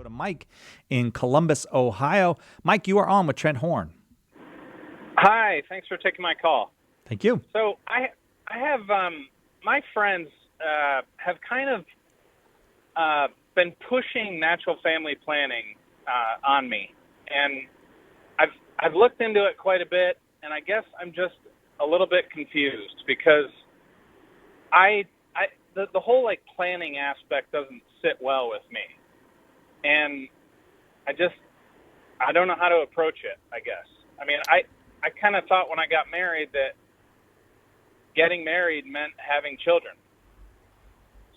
to Mike in Columbus, Ohio. Mike, you are on with Trent Horn. Hi, thanks for taking my call. Thank you. So I have my friends have kind of been pushing natural family planning on me, and I've looked into it quite a bit, and I guess I'm just a little bit confused because the whole like planning aspect doesn't sit well with me, and I don't know how to approach it. I guess I kind of thought when I got married that getting married meant having children.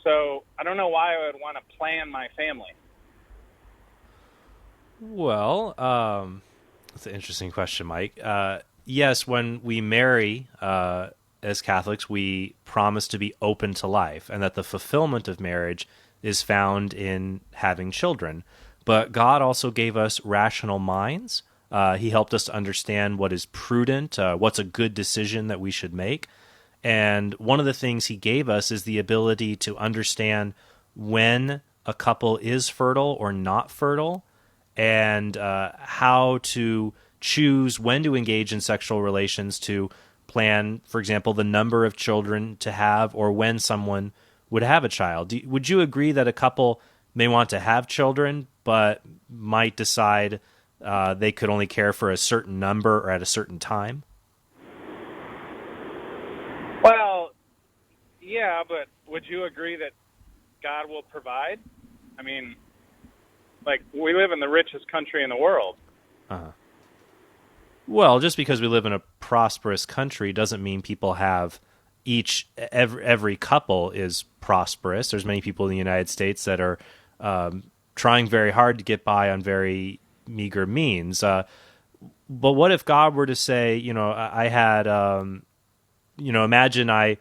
So I don't know why I would want to plan my family. Well, that's an interesting question, Mike. Yes, when we marry as Catholics, we promise to be open to life and that the fulfillment of marriage is found in having children. But God also gave us rational minds. He helped us to understand what is prudent, what's a good decision that we should make. And one of the things he gave us is the ability to understand when a couple is fertile or not fertile, and how to choose when to engage in sexual relations to plan, for example, the number of children to have or when someone would have a child. Would you agree that a couple may want to have children but might decide they could only care for a certain number or at a certain time? Well, yeah, but would you agree that God will provide? I mean, like, we live in the richest country in the world. Uh-huh. Well, just because we live in a prosperous country doesn't mean people have every couple is prosperous. There's many people in the United States that are trying very hard to get by on very meager means. But what if God were to say, I had, imagine I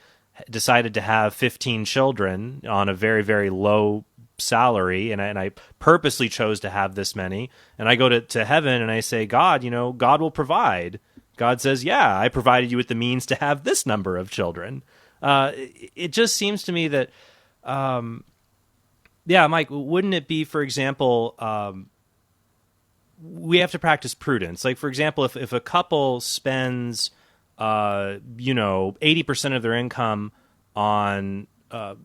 decided to have 15 children on a very, very low salary, and I purposely chose to have this many, and I go to heaven and I say, God, God will provide. God says, yeah, I provided you with the means to have this number of children. It just seems to me that, Mike, wouldn't it be, for example, we have to practice prudence. Like, for example, if a couple spends, 80% of their income on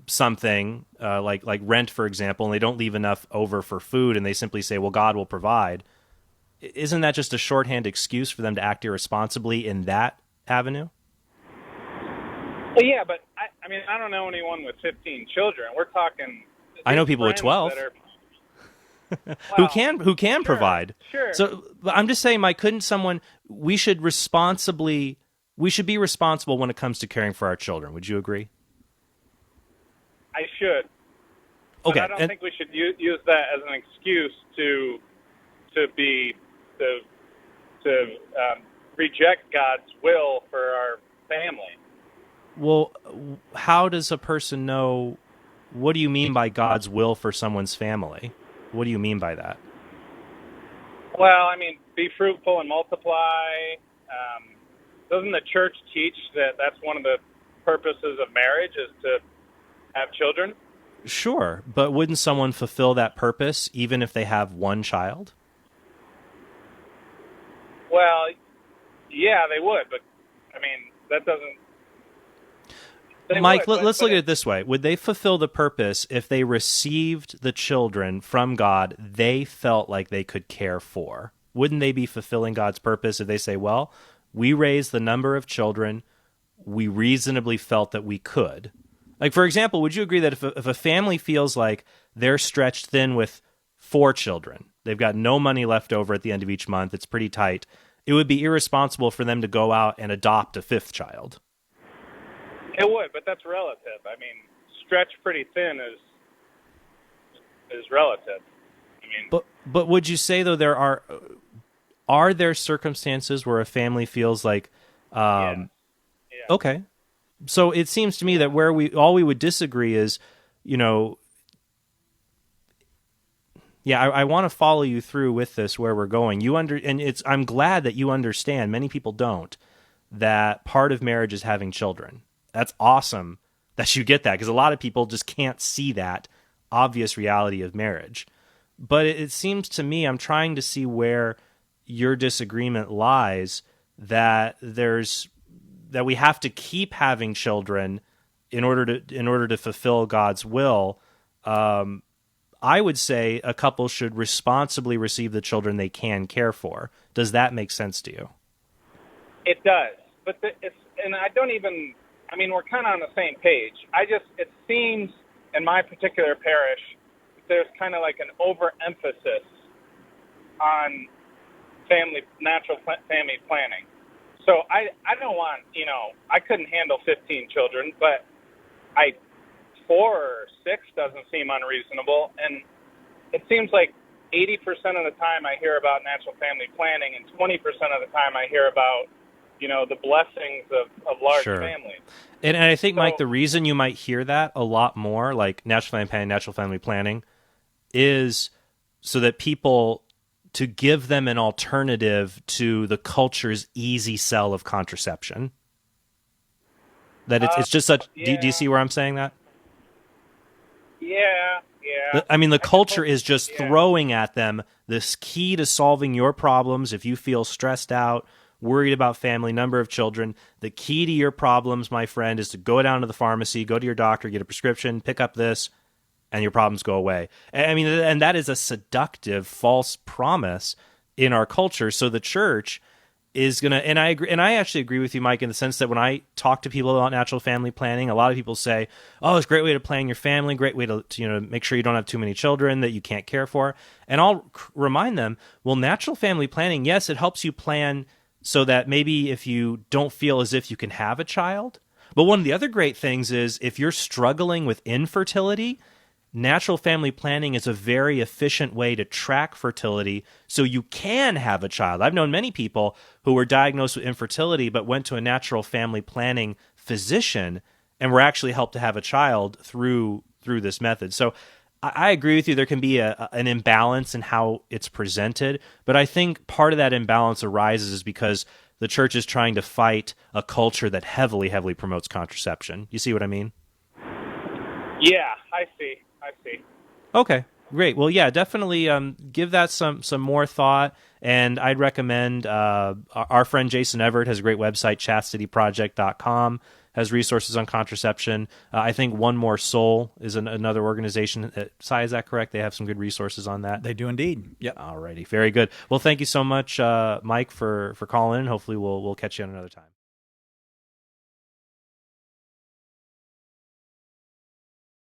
something like rent, for example, and they don't leave enough over for food, and they simply say, well, God will provide. Isn't that just a shorthand excuse for them to act irresponsibly in that avenue? Well, yeah, but I don't know anyone with 15 children. We're talking. I know people with 12 who can sure, provide. Sure. So I'm just saying, Mike, we should be responsible when it comes to caring for our children. Would you agree? I should. Okay. But I don't think we should use that as an excuse to reject God's will for our family. Well, how does a person know? What do you mean by God's will for someone's family? What do you mean by that? Well, be fruitful and multiply. Doesn't the church teach that that's one of the purposes of marriage is to have children? Sure, but wouldn't someone fulfill that purpose even if they have one child? Well, yeah, they would, but that doesn't. Mike, let's look at it this way. Would they fulfill the purpose if they received the children from God they felt like they could care for? Wouldn't they be fulfilling God's purpose if they say, well, we raised the number of children we reasonably felt that we could? Like, for example, would you agree that if a family feels like they're stretched thin with 4 children, they've got no money left over at the end of each month, it's pretty tight, it would be irresponsible for them to go out and adopt a 5th child? It would, but that's relative. Stretched pretty thin is relative. But would you say, though, are there circumstances where a family feels like, yeah. Okay, so it seems to me that where all we would disagree is, I want to follow you through with this where we're going. I'm glad that you understand. Many people don't, that part of marriage is having children. That's awesome that you get that, because a lot of people just can't see that obvious reality of marriage. But it seems to me, I'm trying to see where your disagreement lies, that we have to keep having children in order to fulfill God's will. I would say a couple should responsibly receive the children they can care for. Does that make sense to you? It does, but we're kind of on the same page. It seems in my particular parish, there's kind of like an overemphasis on natural family planning. So I don't want, I couldn't handle 15 children, but 4 or 6 doesn't seem unreasonable. And it seems like 80% of the time I hear about natural family planning, and 20% of the time I hear about, the blessings of large families. And I think, Mike, the reason you might hear that a lot more, like natural family planning, is so that people, to give them an alternative to the culture's easy sell of contraception. That it's just such. Yeah. Do you see where I'm saying that? Yeah. I mean, the culture is just throwing at them this key to solving your problems. If you feel stressed out, worried about family, number of children, the key to your problems, my friend, is to go down to the pharmacy, go to your doctor, get a prescription, pick up this, and your problems go away. I mean, and that is a seductive, false promise in our culture. So the church is going to, and I actually agree with you, Mike, in the sense that when I talk to people about natural family planning, a lot of people say, oh, it's a great way to plan your family, great way to make sure you don't have too many children that you can't care for. And I'll remind them, well, natural family planning, yes, it helps you plan so that maybe if you don't feel as if you can have a child. But one of the other great things is if you're struggling with infertility, natural family planning is a very efficient way to track fertility so you can have a child. I've known many people who were diagnosed with infertility but went to a natural family planning physician and were actually helped to have a child through this method. So I agree with you. There can be an imbalance in how it's presented, but I think part of that imbalance arises is because the church is trying to fight a culture that heavily, heavily promotes contraception. You see what I mean? Yeah, I see. Okay, great. Well, yeah, definitely give that some more thought, and I'd recommend our friend Jason Everett has a great website, chastityproject.com, has resources on contraception. I think One More Soul is another organization. Cy, is that correct? They have some good resources on that. They do indeed. Yep. Alrighty, very good. Well, thank you so much, Mike, for calling in. Hopefully we'll catch you on another time.